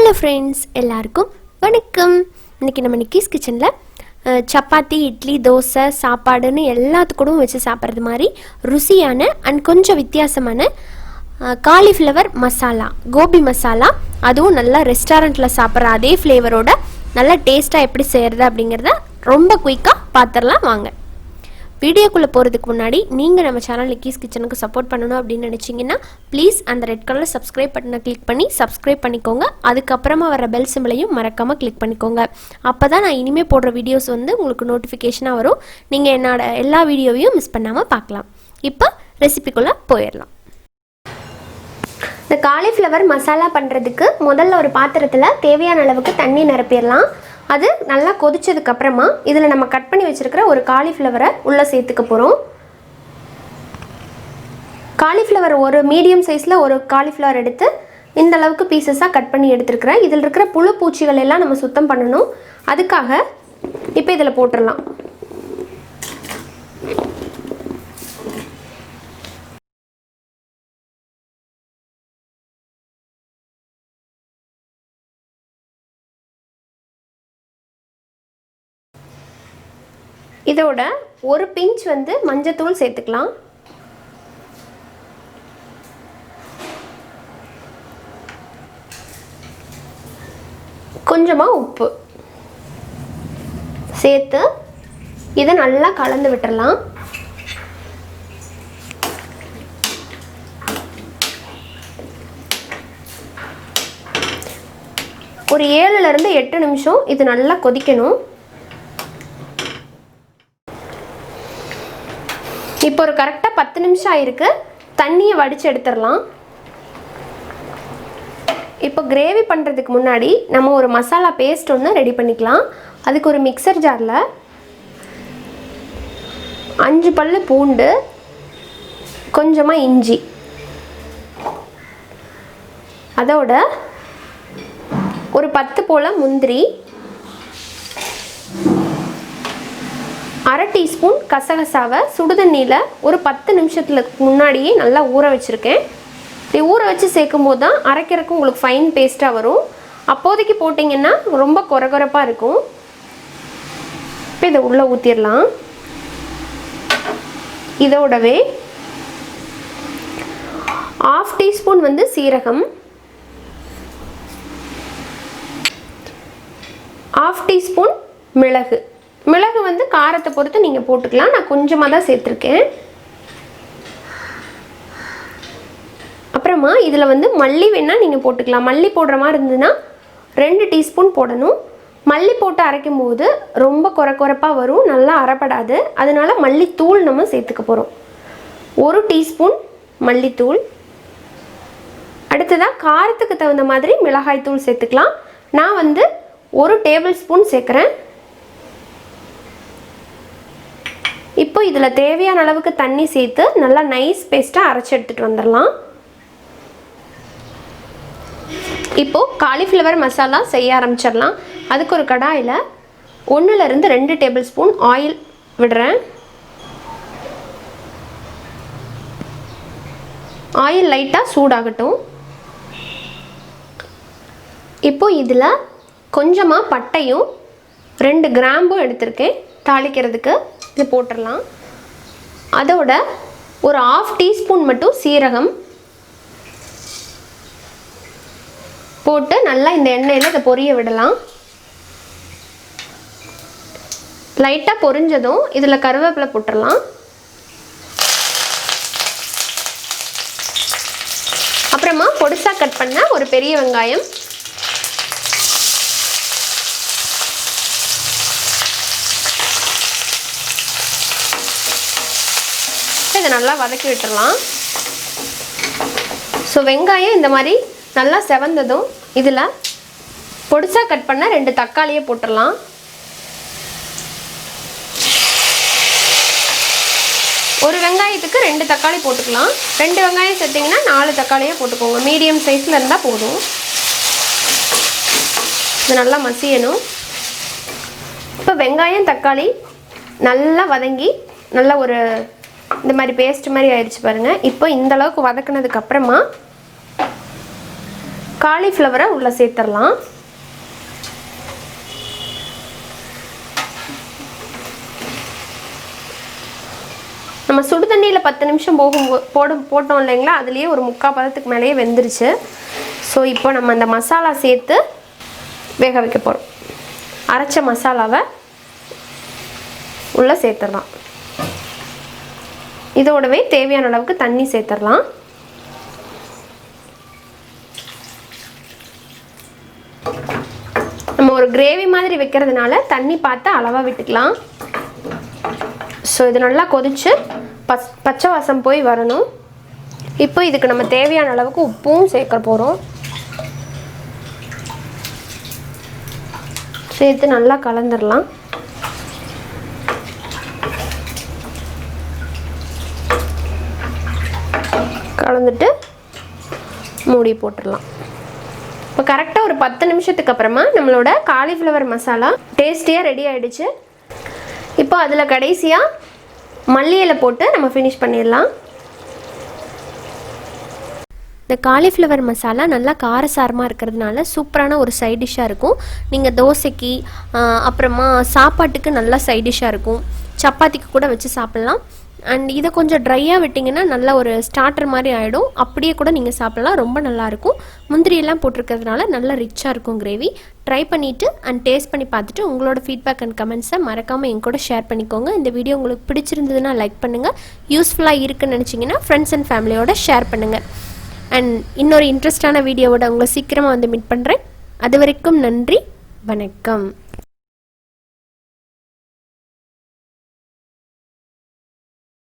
Hello friends, எல்லாருக்கும் வணக்கம். இன்றைக்கி நம்ம நிக்கிஸ் கிச்சனில் சப்பாத்தி, இட்லி, தோசை, சாப்பாடுன்னு எல்லாத்துக்கூடும் வச்சு சாப்பிட்றது மாதிரி ருசியான அண்ட் கொஞ்சம் வித்தியாசமான காலிஃப்ளவர் மசாலா, கோபி மசாலா, அதுவும் நல்லா ரெஸ்டாரண்ட்டில் சாப்பிட்ற அதே ஃப்ளேவரோட நல்லா டேஸ்ட்டாக எப்படி செய்கிறது அப்படிங்கிறத ரொம்ப குயிக்காக பார்த்துடலாம் வாங்க. வீடியோக்குள்ளே போகிறதுக்கு முன்னாடி நீங்கள் நம்ம சேனல் நிக்கிஸ் கிச்சனுக்கு சப்போர்ட் பண்ணணும் அப்படின்னு நினச்சிங்கன்னா ப்ளீஸ் அந்த ரெட் கலர் சப்ஸ்கிரைப் பட்டனை கிளிக் பண்ணி சப்ஸ்கிரைப் பண்ணிக்கோங்க. அதுக்கப்புறமா வர பெல் சிம்பிளையும் மறக்காமல் கிளிக் பண்ணிக்கோங்க. அப்போ தான் நான் இனிமேல் போடுற வீடியோஸ் வந்து உங்களுக்கு நோட்டிஃபிகேஷனாக வரும். நீங்கள் என்னோட எல்லா வீடியோவையும் மிஸ் பண்ணாமல் பார்க்கலாம். இப்போ ரெசிபிக்குள்ளே போயிடலாம். இந்த காலிஃப்ளவர் மசாலா பண்ணுறதுக்கு முதல்ல ஒரு பாத்திரத்தில் தேவையான அளவுக்கு தண்ணி நிரப்பிடலாம். அது நல்லா கொதிச்சதுக்கப்புறமா இதில் நம்ம கட் பண்ணி வச்சுருக்கிற ஒரு காலிஃப்ளவரை உள்ளே சேர்த்துக்க போகிறோம். காலிஃப்ளவர் ஒரு மீடியம் சைஸில் ஒரு காலிஃப்ளவர் எடுத்து இந்த அளவுக்கு பீசஸாக கட் பண்ணி எடுத்துருக்கிறேன். இதில் இருக்கிற புழு பூச்சிகள் எல்லாம் நம்ம சுத்தம் பண்ணணும். அதுக்காக இப்போ இதில் போட்டுடலாம். இதோட ஒரு பிஞ்ச் வந்து மஞ்சத்தூள் சேர்த்துக்கலாம். கொஞ்சமாக உப்பு சேர்த்து இதை நல்லா கலந்து விட்டுறலாம். ஒரு 7லேருந்து 8 நிமிஷம் இது நல்லா கொதிக்கணும். இப்போ ஒரு கரெக்டாக 10 நிமிஷம் ஆயிருக்கு. தண்ணியை வடித்து எடுத்துடலாம். இப்போ கிரேவி பண்ணுறதுக்கு முன்னாடி நம்ம ஒரு மசாலா பேஸ்ட் ஒன்று ரெடி பண்ணிக்கலாம். அதுக்கு ஒரு மிக்சர் ஜாரில் 5 பல்லு பூண்டு, கொஞ்சமாக இஞ்சி, அதோட ஒரு 10 போல் முந்திரி, 1/2 டீஸ்பூன் கசகசாவை சுடுதண்ணியில் ஒரு 10 நிமிஷத்துக்கு முன்னாடியே நல்லா ஊற வச்சுருக்கேன். இப்படி ஊற வச்சு சேர்க்கும் போது தான் அரைக்கிறதுக்கு உங்களுக்கு ஃபைன் பேஸ்ட்டாக வரும். அப்போதைக்கு போட்டிங்கன்னா ரொம்ப கொரகொரப்பாக இருக்கும். இப்போ இதை உள்ளே ஊற்றிடலாம். இதோடவே 1/2 டீஸ்பூன் வந்து சீரகம், 1/2 டீஸ்பூன் மிளகு. மிளகு வந்து காரத்தை பொறுத்து நீங்கள் போட்டுக்கலாம். நான் கொஞ்சமாக தான் சேர்த்துருக்கேன். அப்புறமா இதில் வந்து மல்லி வேணால் நீங்கள் போட்டுக்கலாம். மல்லி போடுற மாதிரி இருந்ததுன்னா 2 டீஸ்பூன் போடணும். மல்லி போட்டு அரைக்கும் போது ரொம்ப கொரப்பாக வரும், நல்லா அரைப்படாது. அதனால மல்லித்தூள் நம்ம சேர்த்துக்க போகிறோம். 1 டீஸ்பூன் மல்லித்தூள். அடுத்ததாக காரத்துக்கு தகுந்த மாதிரி மிளகாய் தூள் சேர்த்துக்கலாம். நான் வந்து 1 டேபிள் ஸ்பூன் சேர்க்குறேன். இப்போ இதில் தேவையான அளவுக்கு தண்ணி சேர்த்து நல்லா நைஸ் பேஸ்ட்டாக அரைச்சி எடுத்துகிட்டு வந்துடலாம். இப்போது காலிஃப்ளவர் மசாலா செய்ய ஆரம்பிச்சிடலாம். அதுக்கு ஒரு கடாயில் 1லேருந்து 2 டேபிள் ஸ்பூன் ஆயில் விடுறேன். ஆயில் லைட்டாக சூடாகட்டும். இப்போது இதில் கொஞ்சமாக பட்டையும் 2 கிராம்பும் எடுத்திருக்கேன் தாளிக்கிறதுக்கு. இது போட்டுடலாம். அதோட ஒரு 1/2 டீஸ்பூன் மட்டும் சீரகம் போட்டு நல்லா இந்த எண்ணெயில் இதை பொரிய விடலாம். லைட்டாக பொரிஞ்சதும் இதில் கருவேப்பிலை போட்டுடலாம். அப்புறமா பொடிசாக கட் பண்ண ஒரு பெரிய வெங்காயம், இதை நல்லா வதக்கி விட்டுடலாம். ஸோ வெங்காயம் இந்த மாதிரி நல்லா செவந்ததும் இதில் பொடிசாக கட் பண்ண 2 தக்காளியை போட்டுடலாம். ஒரு வெங்காயத்துக்கு 2 தக்காளி போட்டுக்கலாம். 2 வெங்காயம் சேர்த்திங்கன்னா 4 தக்காளியாக போட்டுக்கோங்க. மீடியம் சைஸில் இருந்தால் போதும். இது நல்லா மசியணும். இப்போ வெங்காயம் தக்காளி நல்லா வதங்கி நல்லா ஒரு இந்த மாதிரி பேஸ்ட் மாதிரி ஆயிடுச்சு பாருங்கள். இப்போ இந்த அளவுக்கு வதக்குனதுக்கு அப்புறமா காலிஃப்ளவரை உள்ளே சேர்த்துடலாம். நம்ம சுடு தண்ணியில் 10 நிமிஷம் போட்டோம் இல்லைங்களா, அதுலேயே ஒரு 3/4 பதத்துக்கு மேலேயே வெந்துருச்சு. ஸோ இப்போ நம்ம அந்த மசாலா சேர்த்து வேக வைக்க போகிறோம். அரைச்ச மசாலாவை உள்ளே சேர்த்துடலாம். இதோடவே தேவையான அளவுக்கு தண்ணி சேர்த்துடலாம். நம்ம ஒரு கிரேவி மாதிரி வைக்கிறதுனால தண்ணி பார்த்து அளவாக விட்டுக்கலாம். ஸோ இது நல்லா கொதித்து பச்சை வாசம் போய் வரணும். இப்போ இதுக்கு நம்ம தேவையான அளவுக்கு உப்பும் சேர்க்க போகிறோம். சேர்த்து நல்லா கலந்துடலாம். கலந்துட்டு மூடி போட்டுடலாம். இப்போ கரெக்டாக ஒரு 10 நிமிஷத்துக்கு அப்புறமா நம்மளோட காலிஃப்ளவர் மசாலா டேஸ்டியாக ரெடி ஆகிடுச்சு. இப்போ அதில் கடைசியாக மல்லி இலை போட்டு நம்ம ஃபினிஷ் பண்ணிடலாம். இந்த காலிஃப்ளவர் மசாலா நல்லா காரசாரமாக இருக்கிறதுனால சூப்பரான ஒரு சைட் டிஷ்ஷாக இருக்கும். நீங்கள் தோசைக்கு அப்புறமா சாப்பாட்டுக்கு நல்லா சைட் டிஷ்ஷாக இருக்கும். சப்பாத்திக்கு கூட வச்சு சாப்பிட்லாம். அண்ட் இதை கொஞ்சம் ட்ரையாக விட்டிங்கன்னா நல்லா ஒரு ஸ்டார்டர் மாதிரி ஆகிடும். அப்படியே கூட நீங்கள் சாப்பிட்லாம், ரொம்ப நல்லாயிருக்கும். முந்திரியெல்லாம் போட்டிருக்கிறதுனால நல்லா ரிச்சாக இருக்கும் கிரேவி. ட்ரை பண்ணிவிட்டு அண்ட் டேஸ்ட் பண்ணி பார்த்துட்டு உங்களோட ஃபீட்பேக் அண்ட் கமெண்ட்ஸை மறக்காமல் என் கூட ஷேர் பண்ணிக்கோங்க. இந்த வீடியோ உங்களுக்கு பிடிச்சிருந்ததுன்னா லைக் பண்ணுங்கள். யூஸ்ஃபுல்லாக இருக்குன்னு நினச்சிங்கன்னா ஃப்ரெண்ட்ஸ் அண்ட் ஃபேமிலியோட ஷேர் பண்ணுங்கள். அண்ட் இன்னொரு இன்ட்ரெஸ்டான வீடியோவோட உங்களை சீக்கிரமாக வந்து மீட் பண்ணுறேன். அது வரைக்கும் நன்றி, வணக்கம்.